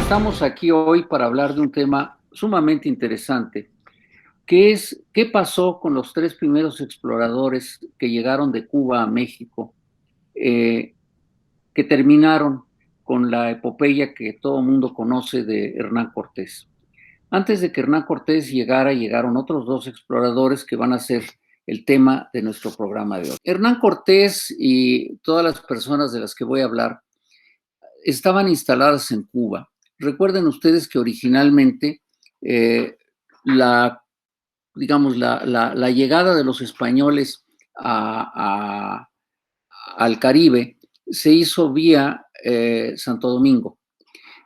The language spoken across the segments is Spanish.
Estamos aquí hoy para hablar de un tema sumamente interesante, que es qué pasó con los tres primeros exploradores que llegaron de Cuba a México, eh, que terminaron con la epopeya que todo el mundo conoce de Hernán Cortés. Antes de que Hernán Cortés llegara, llegaron otros dos exploradores que van a ser el tema de nuestro programa de hoy. Hernán Cortés y todas las personas de las que voy a hablar estaban instaladas en Cuba. Recuerden ustedes que originalmente eh, la, digamos, la llegada de los españoles a, al Caribe se hizo vía Santo Domingo,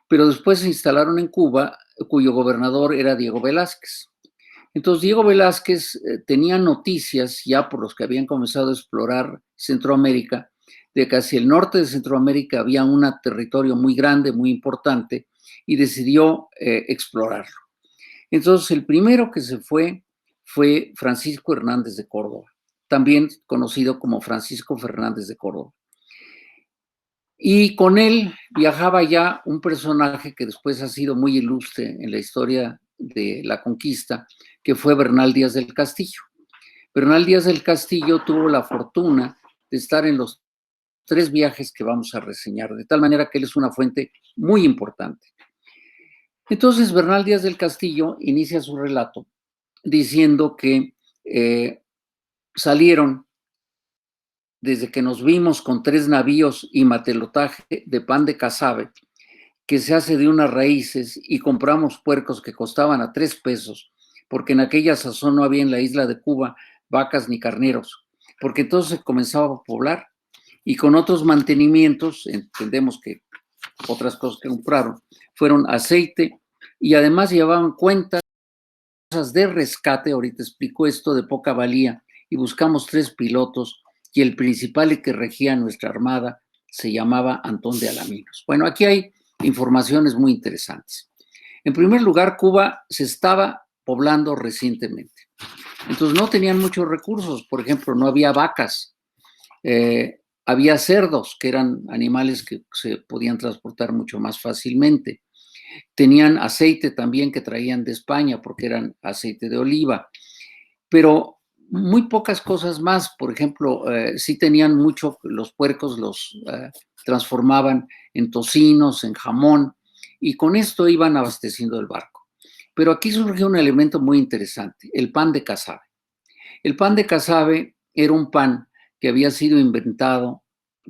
pero después se instalaron en Cuba, cuyo gobernador era Diego Velázquez. Entonces, Diego Velázquez tenía noticias ya por los que habían comenzado a explorar Centroamérica, de que hacia el norte de Centroamérica había un territorio muy grande, muy importante, y decidió explorarlo. Entonces, el primero que se fue Francisco Hernández de Córdoba, también conocido como Francisco Fernández de Córdoba. Y con él viajaba ya un personaje que después ha sido muy ilustre en la historia de la conquista, que fue Bernal Díaz del Castillo. Bernal Díaz del Castillo tuvo la fortuna de estar en los tres viajes que vamos a reseñar, de tal manera que él es una fuente muy importante. Entonces, Bernal Díaz del Castillo inicia su relato diciendo que salieron desde que nos vimos con 3 navíos y matelotaje de pan de casabe, que se hace de unas raíces, y compramos puercos que costaban a 3 pesos, porque en aquella sazón no había en la isla de Cuba vacas ni carneros, porque entonces se comenzaba a poblar, y con otros mantenimientos, entendemos que otras cosas que compraron, fueron aceite, y además llevaban cuentas de rescate, ahorita explico esto, de poca valía, y buscamos 3 pilotos, y el principal que regía nuestra armada se llamaba Antón de Alaminos. Bueno, aquí hay informaciones muy interesantes. En primer lugar, Cuba se estaba poblando recientemente. Entonces no tenían muchos recursos. Por ejemplo, no había vacas. Había cerdos, que eran animales que se podían transportar mucho más fácilmente. Tenían aceite también que traían de España, porque eran aceite de oliva. Pero muy pocas cosas más. Por ejemplo, sí tenían mucho, los puercos los transformaban en tocinos, en jamón, y con esto iban abasteciendo el barco. Pero aquí surgió un elemento muy interesante, el pan de casabe. El pan de casabe era un pan que había sido inventado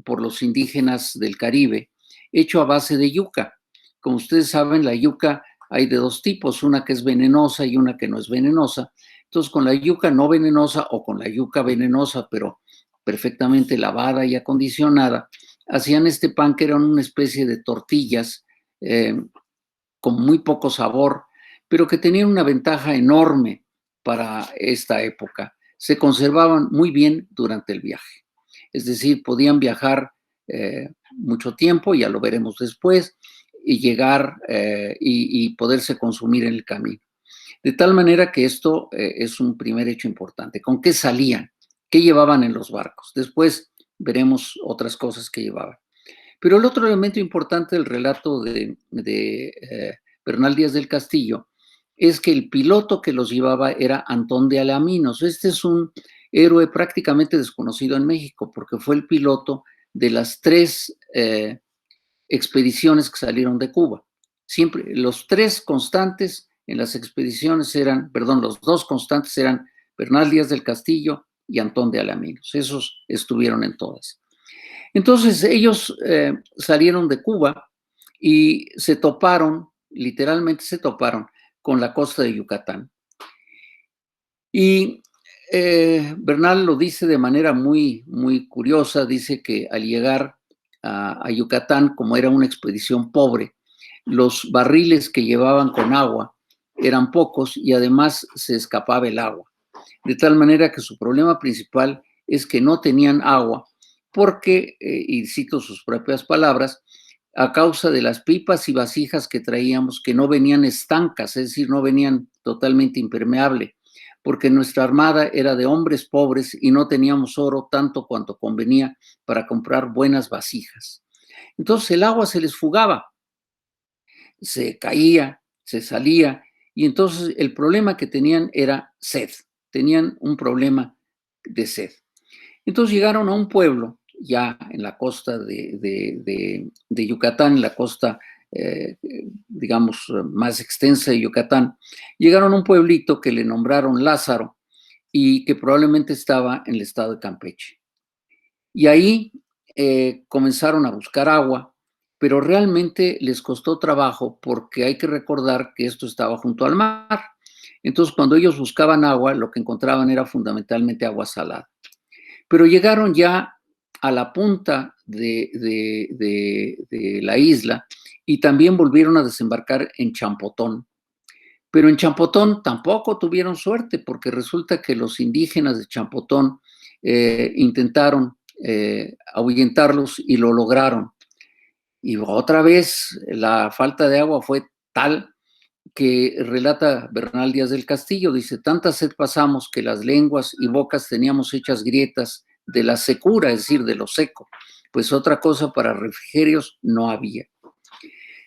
por los indígenas del Caribe, hecho a base de yuca. Como ustedes saben, la yuca hay de dos tipos, una que es venenosa y una que no es venenosa. Entonces, con la yuca no venenosa o con la yuca venenosa, pero perfectamente lavada y acondicionada, hacían este pan que eran una especie de tortillas con muy poco sabor, pero que tenían una ventaja enorme para esta época. Se conservaban muy bien durante el viaje. Es decir, podían viajar mucho tiempo, ya lo veremos después, y llegar y poderse consumir en el camino. De tal manera que esto es un primer hecho importante. ¿Con qué salían? ¿Qué llevaban en los barcos? Después veremos otras cosas que llevaban. Pero el otro elemento importante del relato de Bernal Díaz del Castillo es que el piloto que los llevaba era Antón de Alaminos. Este es un héroe prácticamente desconocido en México, porque fue el piloto de las 3 expediciones que salieron de Cuba. Siempre, los 3 constantes en las expediciones eran, perdón, los 2 constantes eran Bernal Díaz del Castillo y Antón de Alaminos. Esos estuvieron en todas. Entonces ellos salieron de Cuba y se toparon, literalmente se toparon con la costa de Yucatán. Y Bernal lo dice de manera muy, muy curiosa, dice que al llegar a Yucatán, como era una expedición pobre, los barriles que llevaban con agua eran pocos y además se escapaba el agua. De tal manera que su problema principal es que no tenían agua porque, y cito sus propias palabras, a causa de las pipas y vasijas que traíamos, que no venían estancas, es decir, no venían totalmente impermeable, porque nuestra armada era de hombres pobres y no teníamos oro tanto cuanto convenía para comprar buenas vasijas. Entonces el agua se les fugaba. se caía, se salía, y entonces el problema que tenían era sed, tenían un problema de sed. Entonces llegaron a un pueblo, ya en la costa de Yucatán, en la costa, digamos, más extensa de Yucatán, llegaron a un pueblito que le nombraron Lázaro y que probablemente estaba en el estado de Campeche. Y ahí comenzaron a buscar agua, pero realmente les costó trabajo porque hay que recordar que esto estaba junto al mar. Entonces, cuando ellos buscaban agua, lo que encontraban era fundamentalmente agua salada. Pero llegaron ya a la punta de la isla y también volvieron a desembarcar en Champotón. Pero en Champotón tampoco tuvieron suerte porque resulta que los indígenas de Champotón intentaron ahuyentarlos y lo lograron. Y otra vez la falta de agua fue tal que relata Bernal Díaz del Castillo, dice, tanta sed pasamos que las lenguas y bocas teníamos hechas grietas de la secura, es decir, de lo seco, pues otra cosa para refrigerios no había.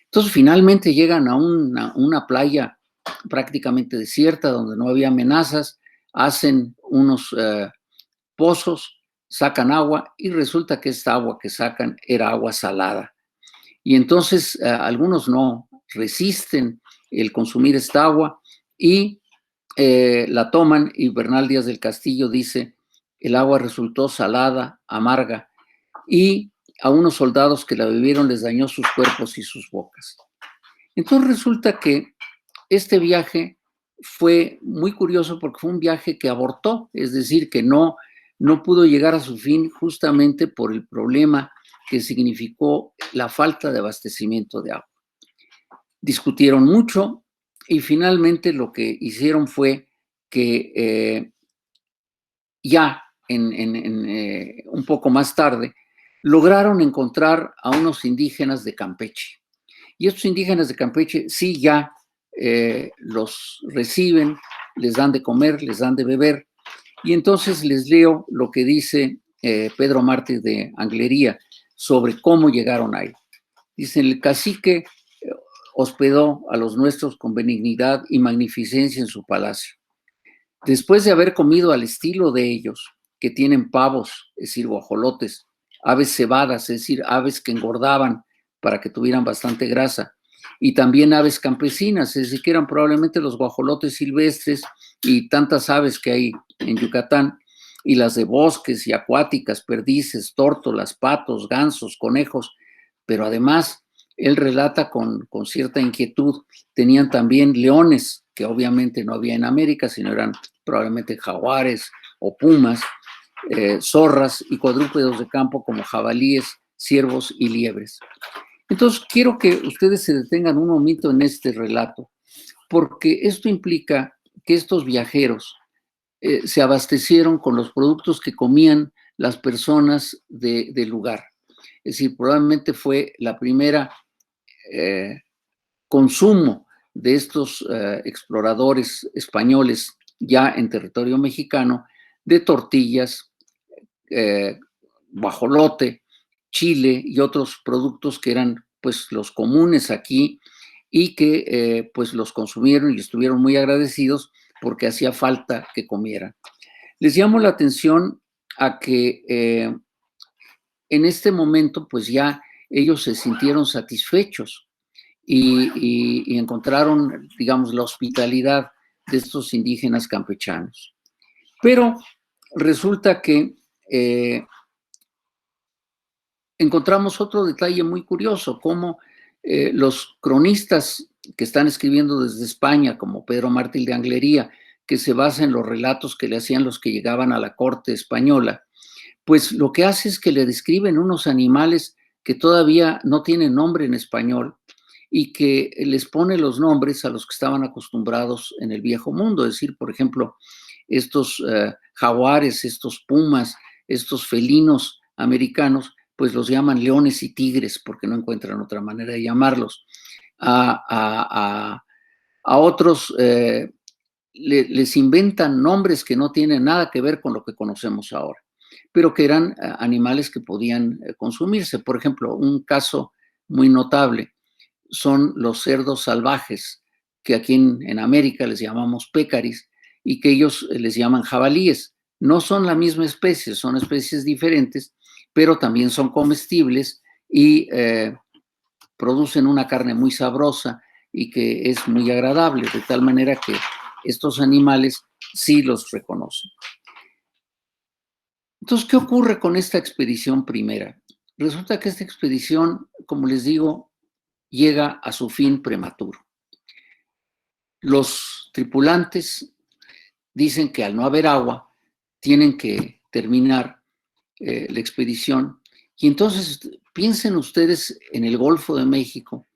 Entonces finalmente llegan a una playa prácticamente desierta donde no había amenazas, hacen unos pozos, sacan agua y resulta que esta agua que sacan era agua salada. Y entonces algunos no resisten el consumir esta agua y la toman y Bernal Díaz del Castillo dice, el agua resultó salada, amarga y a unos soldados que la bebieron les dañó sus cuerpos y sus bocas. Entonces resulta que este viaje fue muy curioso porque fue un viaje que abortó, es decir, que no pudo llegar a su fin justamente por el problema que significó la falta de abastecimiento de agua. Discutieron mucho y finalmente lo que hicieron fue que ya un poco más tarde lograron encontrar a unos indígenas de Campeche. Y estos indígenas de Campeche sí ya los reciben, les dan de comer, les dan de beber. Y entonces les leo lo que dice Pedro Mártir de Anglería sobre cómo llegaron ahí. Dice, el cacique hospedó a los nuestros con benignidad y magnificencia en su palacio. Después de haber comido al estilo de ellos, que tienen pavos, es decir, guajolotes, aves cebadas, es decir, aves que engordaban para que tuvieran bastante grasa, y también aves campesinas, es decir, que eran probablemente los guajolotes silvestres y tantas aves que hay en Yucatán, y las de bosques y acuáticas, perdices, tórtolas, patos, gansos, conejos, pero además él relata con cierta inquietud, tenían también leones, que obviamente no había en América, sino eran probablemente jaguares o pumas, zorras y cuadrúpedos de campo como jabalíes, ciervos y liebres. Entonces, quiero que ustedes se detengan un momento en este relato, porque esto implica que estos viajeros se abastecieron con los productos que comían las personas del lugar. Es decir, probablemente fue la primera consumo de estos exploradores españoles ya en territorio mexicano de tortillas, guajolote, chile y otros productos que eran pues los comunes aquí y que pues los consumieron y estuvieron muy agradecidos porque hacía falta que comieran. Les llamo la atención a que en este momento pues ya ellos se sintieron satisfechos y encontraron, digamos, la hospitalidad de estos indígenas campechanos. Pero resulta que encontramos otro detalle muy curioso, como los cronistas que están escribiendo desde España, como Pedro Mártir de Anglería, que se basa en los relatos que le hacían los que llegaban a la corte española, pues lo que hace es que le describen unos animales que todavía no tienen nombre en español y que les pone los nombres a los que estaban acostumbrados en el viejo mundo, es decir, por ejemplo, estos jaguares, estos pumas, estos felinos americanos, pues los llaman leones y tigres porque no encuentran otra manera de llamarlos. A otros les inventan nombres que no tienen nada que ver con lo que conocemos ahora, pero que eran animales que podían consumirse. Por ejemplo, un caso muy notable, son los cerdos salvajes, que aquí en América les llamamos pécaris, y que ellos les llaman jabalíes. No son la misma especie, son especies diferentes, pero también son comestibles y producen una carne muy sabrosa y que es muy agradable, de tal manera que estos animales sí los reconocen. Entonces, ¿qué ocurre con esta expedición primera? Resulta que esta expedición, como les digo, llega a su fin prematuro. Los tripulantes dicen que al no haber agua, tienen que terminar la expedición. Y entonces piensen ustedes en el Golfo de México,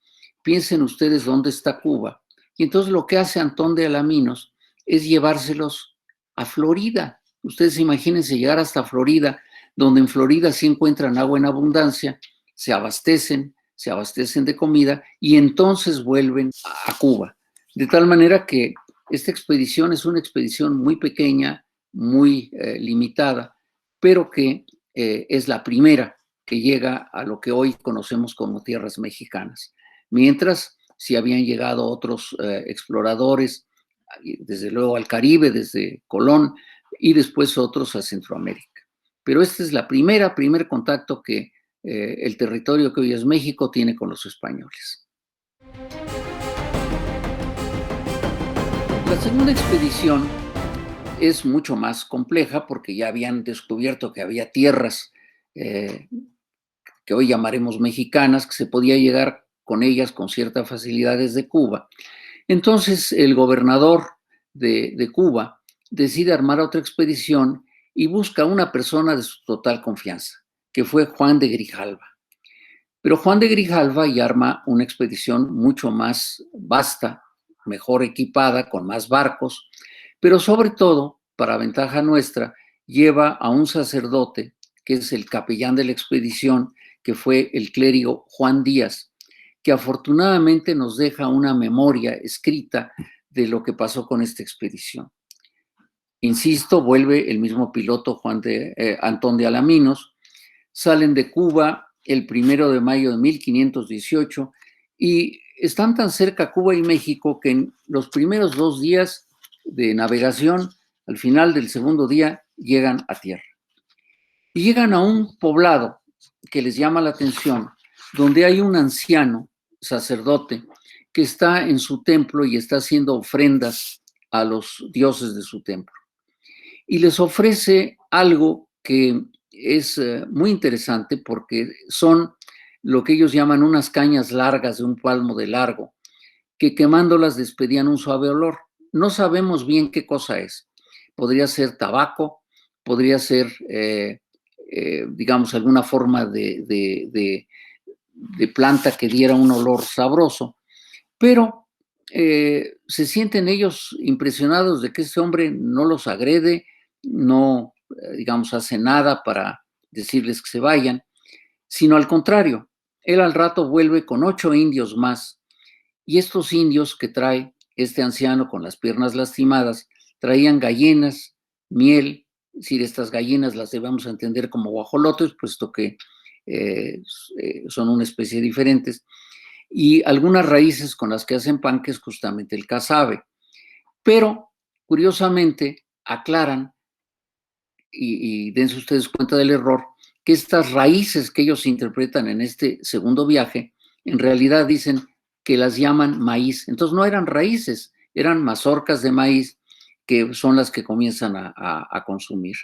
piensen ustedes dónde está Cuba. Y entonces lo que hace Antón de Alaminos es llevárselos a Florida. Ustedes imagínense llegar hasta Florida, donde en Florida sí encuentran agua en abundancia, se abastecen de comida y entonces vuelven a Cuba. De tal manera que esta expedición es una expedición muy pequeña, muy limitada, pero que es la primera que llega a lo que hoy conocemos como tierras mexicanas. Mientras, si habían llegado otros exploradores, desde luego al Caribe, desde Colón, y después otros a Centroamérica. Pero este es primer contacto que el territorio que hoy es México tiene con los españoles. La segunda expedición es mucho más compleja porque ya habían descubierto que había tierras que hoy llamaremos mexicanas, que se podía llegar con ellas con cierta facilidad desde Cuba. Entonces el gobernador de Cuba decide armar otra expedición y busca una persona de su total confianza, que fue Juan de Grijalva. Pero Juan de Grijalva ya arma una expedición mucho más vasta, mejor equipada, con más barcos, pero sobre todo, para ventaja nuestra, lleva a un sacerdote, que es el capellán de la expedición, que fue el clérigo Juan Díaz, que afortunadamente nos deja una memoria escrita de lo que pasó con esta expedición. Insisto, vuelve el mismo piloto Antón de Alaminos, salen de Cuba el 1 de mayo de 1518 y están tan cerca Cuba y México que en los primeros 2 días de navegación, al final del segundo día, llegan a tierra. Y llegan a un poblado que les llama la atención, donde hay un anciano sacerdote que está en su templo y está haciendo ofrendas a los dioses de su templo. Y les ofrece algo que es muy interesante porque son lo que ellos llaman unas cañas largas de un palmo de largo, que quemándolas despedían un suave olor. No sabemos bien qué cosa es. Podría ser tabaco, podría ser, digamos, alguna forma de planta que diera un olor sabroso, pero se sienten ellos impresionados de que este hombre no los agrede, no, digamos, hace nada para decirles que se vayan, sino al contrario, él al rato vuelve con 8 indios más, y estos indios que trae este anciano con las piernas lastimadas, traían gallinas, miel, es decir, estas gallinas las debemos entender como guajolotes, puesto que son una especie diferentes, y algunas raíces con las que hacen pan, que es justamente el casabe. Pero, curiosamente, aclaran, y dense ustedes cuenta del error, que estas raíces que ellos interpretan en este segundo viaje, en realidad dicen que las llaman maíz. Entonces no eran raíces, eran mazorcas de maíz que son las que comienzan a consumir.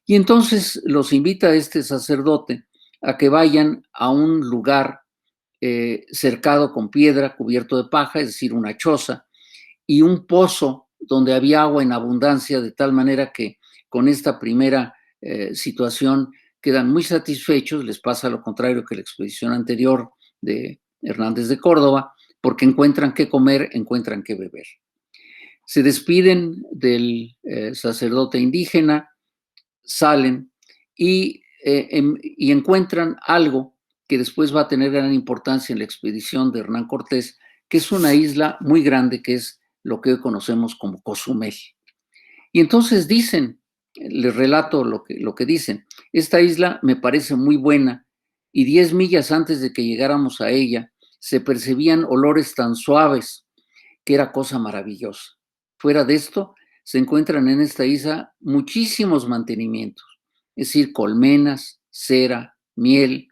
Y entonces los invita a este sacerdote a que vayan a un lugar cercado con piedra, cubierto de paja, es decir, una choza, y un pozo donde había agua en abundancia, de tal manera que con esta primera situación quedan muy satisfechos. Les pasa lo contrario que la expedición anterior de Hernández de Córdoba, porque encuentran qué comer, encuentran qué beber. Se despiden del sacerdote indígena, salen y encuentran algo que después va a tener gran importancia en la expedición de Hernán Cortés, que es una isla muy grande, que es lo que hoy conocemos como Cozumel. Y entonces dicen, les relato lo que dicen, esta isla me parece muy buena y 10 millas antes de que llegáramos a ella, se percibían olores tan suaves que era cosa maravillosa. Fuera de esto, se encuentran en esta isla muchísimos mantenimientos, es decir, colmenas, cera, miel,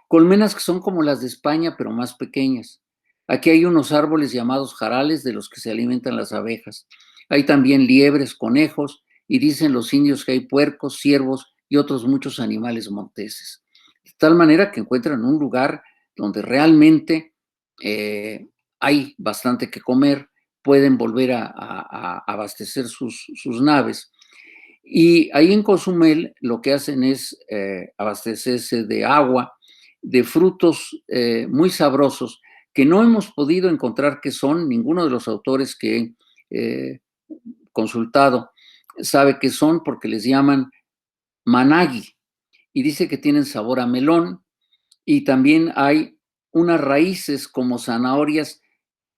colmenas que son como las de España, pero más pequeñas. Aquí hay unos árboles llamados jarales de los que se alimentan las abejas. Hay también liebres, conejos, y dicen los indios que hay puercos, ciervos y otros muchos animales monteses. De tal manera que encuentran un lugar donde realmente hay bastante que comer, pueden volver a abastecer sus naves. Y ahí en Cozumel lo que hacen es abastecerse de agua, de frutos muy sabrosos que no hemos podido encontrar qué son, ninguno de los autores que he consultado sabe qué son porque les llaman managui y dice que tienen sabor a melón y también hay unas raíces como zanahorias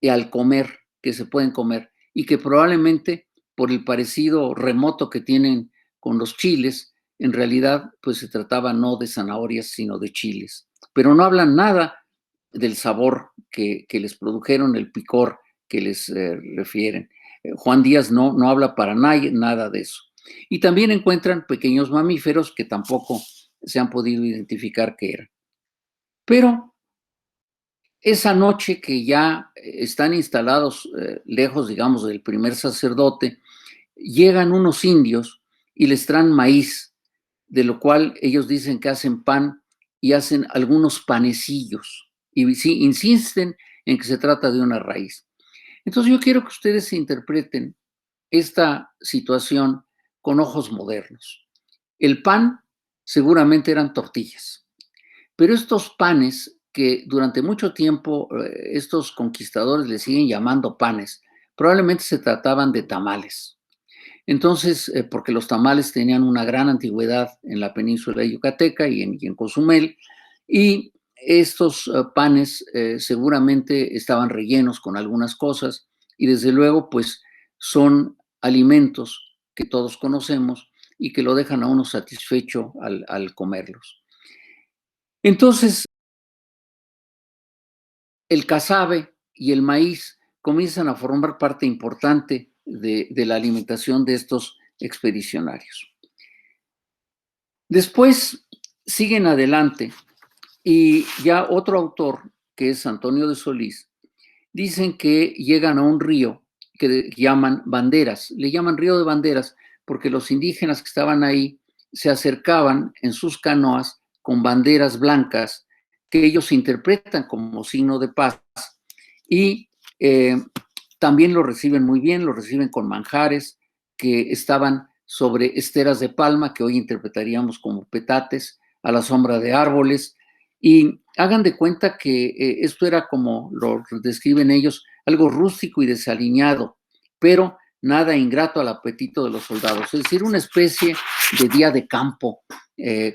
al comer, que se pueden comer y que probablemente por el parecido remoto que tienen con los chiles, en realidad pues se trataba no de zanahorias sino de chiles. Pero no hablan nada del sabor que les produjeron, el picor que les refieren. Juan Díaz no habla para nada de eso. Y también encuentran pequeños mamíferos que tampoco se han podido identificar qué eran. Pero esa noche que ya están instalados lejos, digamos, del primer sacerdote, llegan unos indios y les traen maíz, de lo cual ellos dicen que hacen pan y hacen algunos panecillos. Y sí, insisten en que se trata de una raíz. Entonces yo quiero que ustedes interpreten esta situación con ojos modernos. El pan seguramente eran tortillas, pero estos panes que durante mucho tiempo estos conquistadores le siguen llamando panes, probablemente se trataban de tamales. Entonces, porque los tamales tenían una gran antigüedad en la península yucateca y en Cozumel, y estos panes seguramente estaban rellenos con algunas cosas, y desde luego, pues son alimentos que todos conocemos y que lo dejan a uno satisfecho al comerlos. Entonces, el casabe y el maíz comienzan a formar parte importante de la alimentación de estos expedicionarios. Después siguen adelante y ya otro autor, que es Antonio de Solís, dicen que llegan a un río que llaman Banderas. Le llaman Río de Banderas porque los indígenas que estaban ahí se acercaban en sus canoas con banderas blancas que ellos interpretan como signo de paz y también lo reciben muy bien, lo reciben con manjares que estaban sobre esteras de palma, que hoy interpretaríamos como petates, a la sombra de árboles, y hagan de cuenta que esto era como lo describen ellos, algo rústico y desaliñado, pero nada ingrato al apetito de los soldados, es decir, una especie de día de campo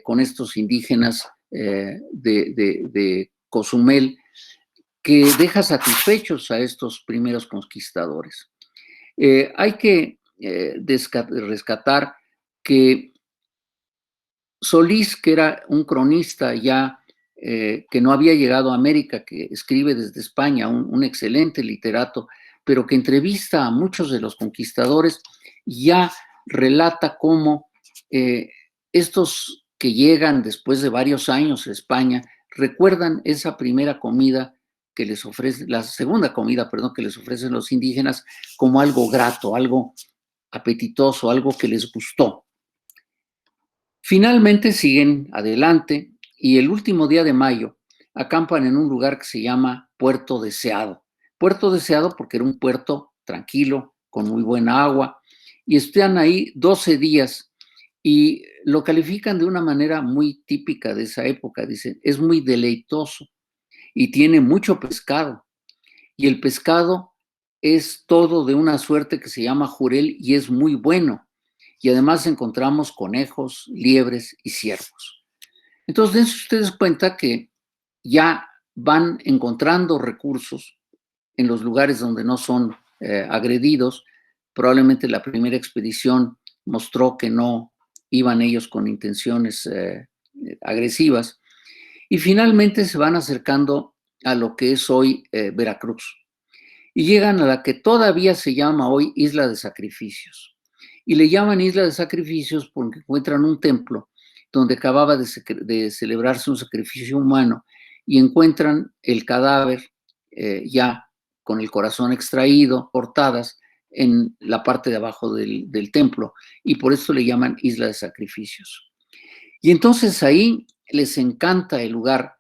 con estos indígenas de Cozumel, que deja satisfechos a estos primeros conquistadores. Hay que rescatar que Solís, que era un cronista ya que no había llegado a América, que escribe desde España, un excelente literato, pero que entrevista a muchos de los conquistadores, ya relata cómo estos que llegan después de varios años a España recuerdan esa primera comida que les ofrece, la segunda comida, perdón, que les ofrecen los indígenas como algo grato, algo apetitoso, algo que les gustó. Finalmente siguen adelante y el último día de mayo acampan en un lugar que se llama Puerto Deseado. Puerto Deseado porque era un puerto tranquilo, con muy buena agua, y están ahí 12 días y lo califican de una manera muy típica de esa época. Dicen, es muy deleitoso y tiene mucho pescado. Y el pescado es todo de una suerte que se llama jurel y es muy bueno. Y además encontramos conejos, liebres y ciervos. Entonces, dense ustedes cuenta que ya van encontrando recursos en los lugares donde no son agredidos. Probablemente la primera expedición mostró que no iban ellos con intenciones agresivas. Y finalmente se van acercando a lo que es hoy Veracruz. Y llegan a la que todavía se llama hoy Isla de Sacrificios. Y le llaman Isla de Sacrificios porque encuentran un templo donde acababa de celebrarse un sacrificio humano y encuentran el cadáver ya con el corazón extraído, cortadas, en la parte de abajo del templo. Y por eso le llaman Isla de Sacrificios. Y entonces ahí les encanta el lugar,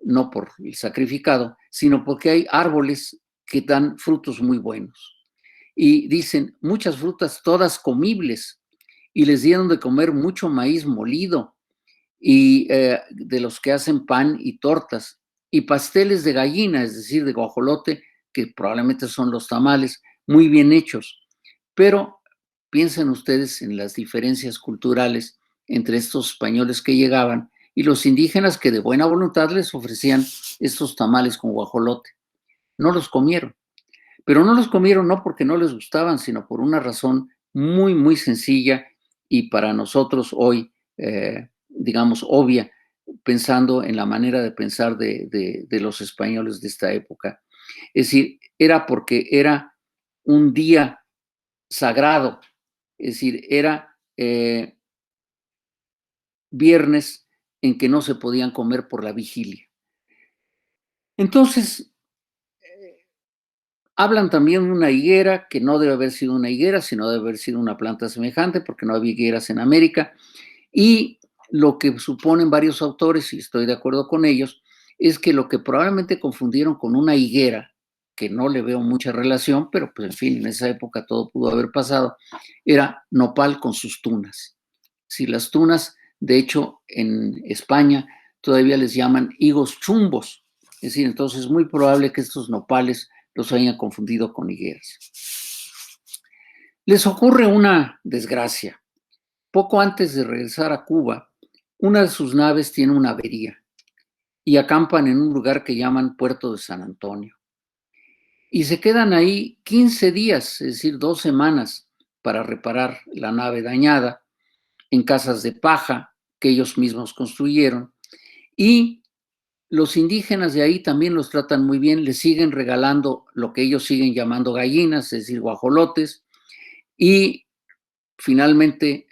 no por el sacrificado, sino porque hay árboles que dan frutos muy buenos. Y dicen, muchas frutas, todas comibles, y les dieron de comer mucho maíz molido, y de los que hacen pan y tortas, y pasteles de gallina, es decir, de guajolote, que probablemente son los tamales, muy bien hechos. Pero piensen ustedes en las diferencias culturales entre estos españoles que llegaban y los indígenas que de buena voluntad les ofrecían estos tamales con guajolote. No los comieron, pero no los comieron no porque no les gustaban, sino por una razón muy, muy sencilla y para nosotros hoy, digamos, obvia, pensando en la manera de pensar de los españoles de esta época. Es decir, era porque era un día sagrado, es decir, era viernes en que no se podían comer por la vigilia. Entonces, hablan también de una higuera, que no debe haber sido una higuera, sino debe haber sido una planta semejante, porque no había higueras en América. Y lo que suponen varios autores, y estoy de acuerdo con ellos, es que lo que probablemente confundieron con una higuera, que no le veo mucha relación, pero pues en fin, en esa época todo pudo haber pasado, era nopal con sus tunas. Si las tunas, de hecho, en España todavía les llaman higos chumbos, es decir, entonces es muy probable que estos nopales los hayan confundido con higueras. Les ocurre una desgracia. Poco antes de regresar a Cuba, una de sus naves tiene una avería y acampan en un lugar que llaman Puerto de San Antonio. Y se quedan ahí 15 días, es decir, 2 semanas, para reparar la nave dañada en casas de paja que ellos mismos construyeron. Y los indígenas de ahí también los tratan muy bien, les siguen regalando lo que ellos siguen llamando gallinas, es decir, guajolotes, y finalmente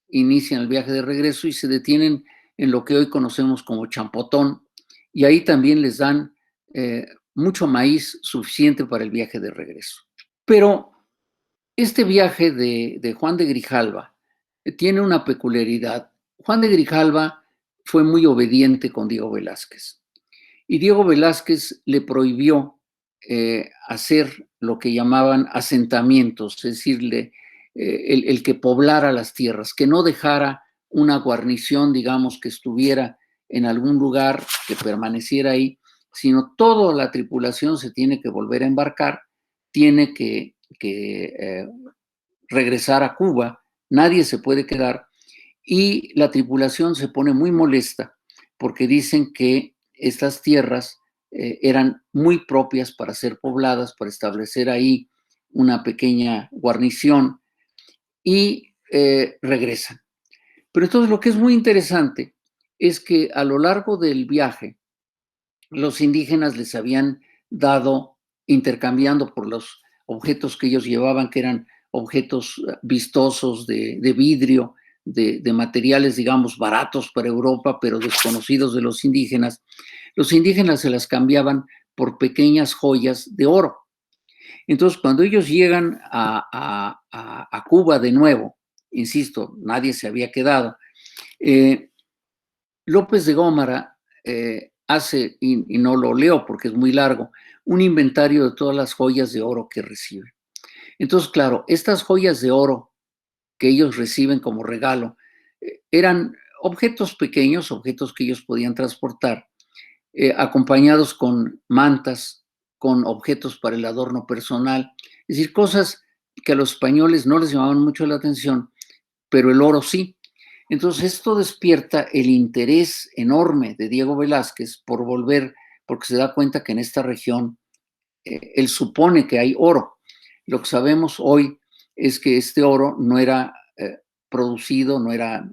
inician el viaje de regreso y se detienen en lo que hoy conocemos como Champotón, y ahí también les dan mucho maíz suficiente para el viaje de regreso. Pero este viaje de Juan de Grijalva tiene una peculiaridad. Juan de Grijalva fue muy obediente con Diego Velázquez y Diego Velázquez le prohibió hacer lo que llamaban asentamientos, es decir, el que poblara las tierras, que no dejara una guarnición, digamos, que estuviera en algún lugar, que permaneciera ahí, sino toda la tripulación se tiene que volver a embarcar, tiene que regresar a Cuba, nadie se puede quedar y la tripulación se pone muy molesta porque dicen que estas tierras eran muy propias para ser pobladas, para establecer ahí una pequeña guarnición y regresan. Pero entonces lo que es muy interesante es que a lo largo del viaje los indígenas les habían dado, intercambiando por los objetos que ellos llevaban, que eran objetos vistosos de vidrio, de materiales, digamos, baratos para Europa, pero desconocidos de los indígenas se las cambiaban por pequeñas joyas de oro. Entonces, cuando ellos llegan a Cuba de nuevo, insisto, nadie se había quedado, López de Gómara hace, y no lo leo porque es muy largo, un inventario de todas las joyas de oro que reciben. Entonces, claro, estas joyas de oro que ellos reciben como regalo eran objetos pequeños, objetos que ellos podían transportar, acompañados con mantas, con objetos para el adorno personal, es decir, cosas que a los españoles no les llamaban mucho la atención, pero el oro sí. Entonces esto despierta el interés enorme de Diego Velázquez por volver, porque se da cuenta que en esta región él supone que hay oro. Lo que sabemos hoy es que este oro no era producido, no era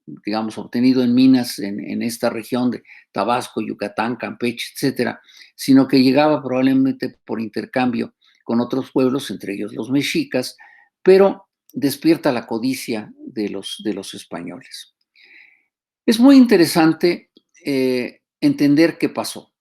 digamos, obtenido en minas en esta región de Tabasco, Yucatán, Campeche, etcétera, sino que llegaba probablemente por intercambio con otros pueblos, entre ellos los mexicas, pero despierta la codicia de los españoles. Es muy interesante entender qué pasó,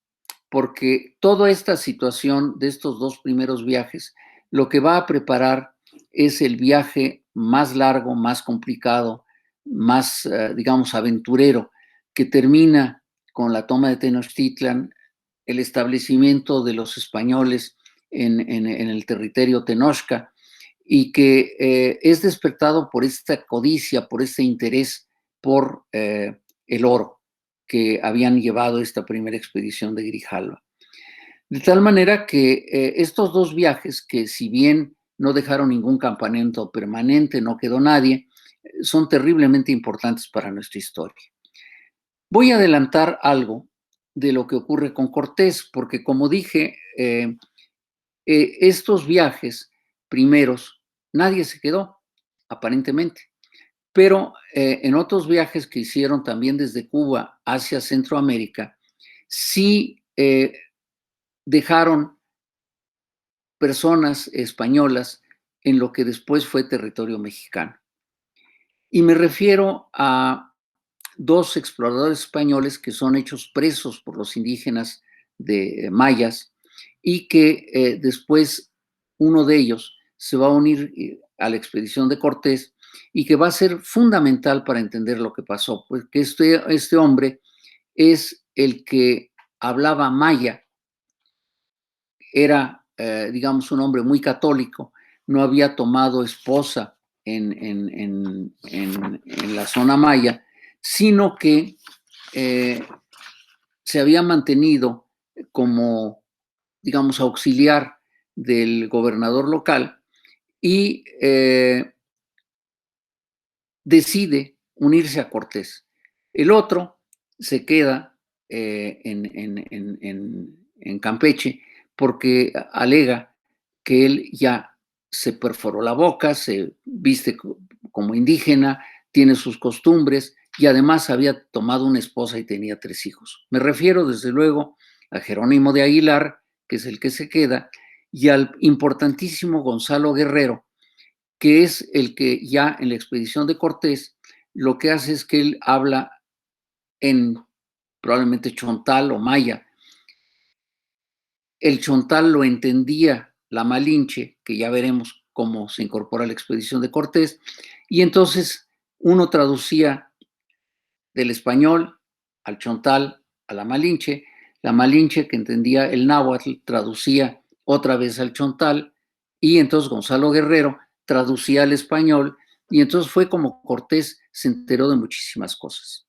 porque toda esta situación de estos dos primeros viajes, lo que va a preparar es el viaje más largo, más complicado, más, digamos, aventurero, que termina con la toma de Tenochtitlan, el establecimiento de los españoles en el territorio Tenochca, y que es despertado por esta codicia, por este interés por el oro que habían llevado esta primera expedición de Grijalva. De tal manera que estos dos viajes, que si bien no dejaron ningún campamento permanente, no quedó nadie, son terriblemente importantes para nuestra historia. Voy a adelantar algo de lo que ocurre con Cortés, porque como dije, estos viajes primeros, nadie se quedó, aparentemente. Pero en otros viajes que hicieron también desde Cuba hacia Centroamérica, sí dejaron personas españolas en lo que después fue territorio mexicano. Y me refiero a dos exploradores españoles que son hechos presos por los indígenas de mayas y que después uno de ellos se va a unir a la expedición de Cortés y que va a ser fundamental para entender lo que pasó, porque este hombre es el que hablaba maya, era, digamos, un hombre muy católico, no había tomado esposa en la zona maya, sino que se había mantenido como, digamos, auxiliar del gobernador local y decide unirse a Cortés. El otro se queda en Campeche porque alega que él ya se perforó la boca, se viste como indígena, tiene sus costumbres y además había tomado una esposa y tenía 3 hijos. Me refiero desde luego a Jerónimo de Aguilar, que es el que se queda, y al importantísimo Gonzalo Guerrero, que es el que ya en la expedición de Cortés lo que hace es que él habla en probablemente chontal o maya. El chontal lo entendía la Malinche, que ya veremos cómo se incorpora a la expedición de Cortés, y entonces uno traducía del español al chontal a la Malinche que entendía el náhuatl traducía otra vez al chontal, y entonces Gonzalo Guerrero traducía al español, y entonces fue como Cortés se enteró de muchísimas cosas.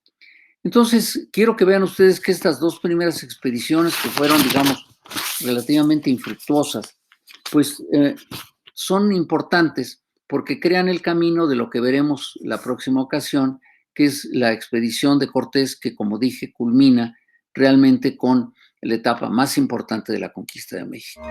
Entonces, quiero que vean ustedes que estas dos primeras expediciones, que fueron, digamos, relativamente infructuosas, pues son importantes porque crean el camino de lo que veremos la próxima ocasión, que es la expedición de Cortés, que, como dije, culmina realmente con la etapa más importante de la conquista de México.